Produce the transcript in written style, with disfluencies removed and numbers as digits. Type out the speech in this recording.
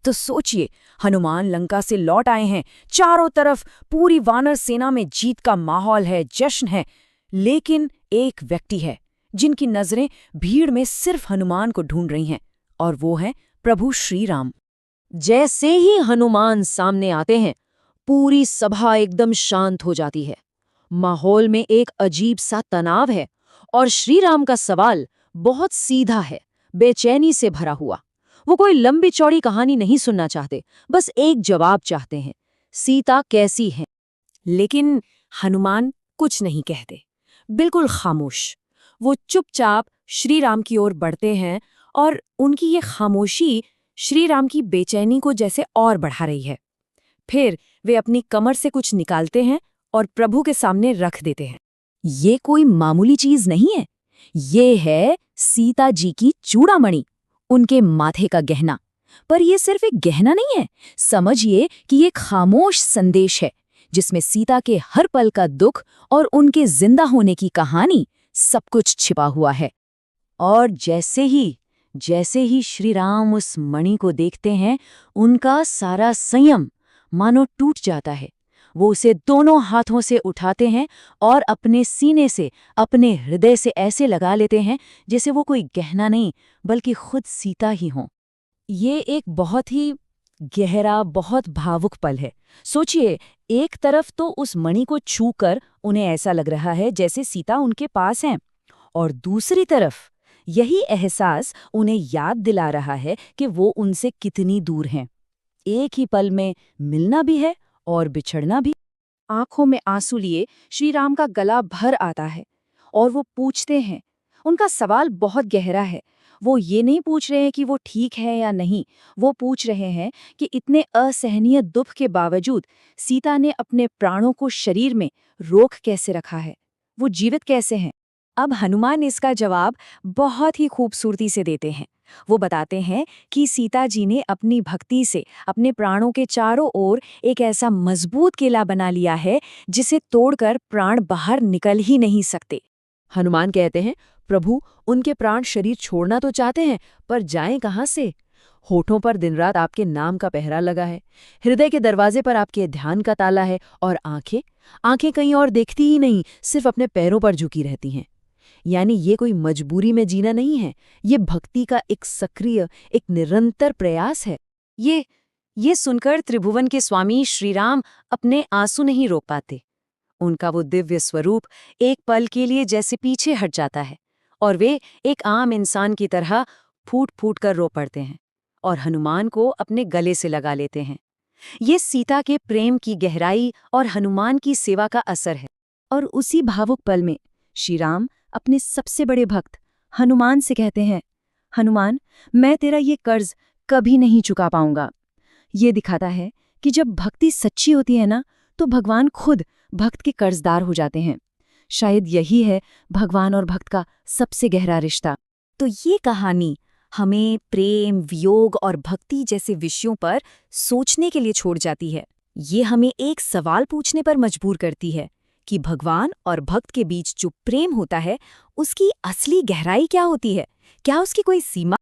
तो सोचिए, हनुमान लंका से लौट आए हैं, चारों तरफ पूरी वानर सेना में जीत का माहौल है, जश्न है। लेकिन एक व्यक्ति है जिनकी नजरें भीड़ में सिर्फ हनुमान को ढूंढ रही हैं, और वो है प्रभु श्री राम। जैसे ही हनुमान सामने आते हैं, पूरी सभा एकदम शांत हो जाती है। माहौल में एक अजीब सा तनाव है और श्री राम का सवाल बहुत सीधा है, बेचैनी से भरा हुआ। वो कोई लंबी चौड़ी कहानी नहीं सुनना चाहते, बस एक जवाब चाहते हैं, सीता कैसी है। लेकिन हनुमान कुछ नहीं कहते, बिल्कुल खामोश। वो चुपचाप श्री राम की ओर बढ़ते हैं, और उनकी ये खामोशी श्री राम की बेचैनी को जैसे और बढ़ा रही है। फिर वे अपनी कमर से कुछ निकालते हैं और प्रभु के सामने रख देते हैं। ये कोई मामूली चीज नहीं है, ये है सीता जी की चूड़ामणि, उनके माथे का गहना। पर ये सिर्फ एक गहना नहीं है, समझिए कि ये खामोश संदेश है जिसमें सीता के हर पल का दुख और उनके जिंदा होने की कहानी सब कुछ छिपा हुआ है। और जैसे ही श्री राम उस मणि को देखते हैं, उनका सारा संयम मानो टूट जाता है। वो उसे दोनों हाथों से उठाते हैं और अपने सीने से, अपने हृदय से ऐसे लगा लेते हैं जैसे वो कोई गहना नहीं बल्कि खुद सीता ही हो। ये एक बहुत ही गहरा, बहुत भावुक पल है। सोचिए, एक तरफ तो उस मणि को छूकर उन्हें ऐसा लग रहा है जैसे सीता उनके पास हैं, और दूसरी तरफ यही एहसास उन्हें याद दिला रहा है कि वो उनसे कितनी दूर हैं। एक ही पल में मिलना भी है और बिछड़ना भी। आंखों में आंसू लिए श्री राम का गला भर आता है और वो पूछते हैं। उनका सवाल बहुत गहरा है। वो ये नहीं पूछ रहे हैं कि वो ठीक है या नहीं, वो पूछ रहे हैं कि इतने असहनीय दुख के बावजूद सीता ने अपने प्राणों को शरीर में रोक कैसे रखा है, वो जीवित कैसे हैं। अब हनुमान इसका जवाब बहुत ही खूबसूरती से देते हैं। वो बताते हैं कि सीता जी ने अपनी भक्ति से अपने प्राणों के चारों ओर एक ऐसा मजबूत किला बना लिया है जिसे तोड़कर प्राण बाहर निकल ही नहीं सकते। हनुमान कहते हैं, प्रभु, उनके प्राण शरीर छोड़ना तो चाहते हैं, पर जाएं कहाँ से? होठों पर दिन रात आपके नाम का पहरा लगा है, हृदय के दरवाजे पर आपके ध्यान का ताला है, और आंखें कहीं और देखती ही नहीं, सिर्फ अपने पैरों पर झुकी रहती हैं। यानी ये कोई मजबूरी में जीना नहीं है, ये भक्ति का एक सक्रिय, एक निरंतर प्रयास है। ये सुनकर त्रिभुवन के स्वामी श्रीराम अपने आंसू नहीं रोक पाते। उनका वो दिव्य स्वरूप एक पल के लिए जैसे पीछे हट जाता है, और वे एक आम इंसान की तरह फूट फूट कर रो पड़ते हैं और हनुमान को अपने गले से लगा लेते हैं। ये सीता के प्रेम की गहराई और हनुमान की सेवा का असर है। और उसी भावुक पल में श्री राम अपने सबसे बड़े भक्त हनुमान से कहते हैं, हनुमान, मैं तेरा ये कर्ज कभी नहीं चुका पाऊंगा। ये दिखाता है कि जब भक्ति सच्ची होती है ना, तो भगवान खुद भक्त के कर्जदार हो जाते हैं। शायद यही है भगवान और भक्त का सबसे गहरा रिश्ता। तो ये कहानी हमें प्रेम, वियोग और भक्ति जैसे विषयों पर सोचने के लिए छोड़ जाती है। ये हमें एक सवाल पूछने पर मजबूर करती है कि भगवान और भक्त के बीच जो प्रेम होता है, उसकी असली गहराई क्या होती है? क्या उसकी कोई सीमा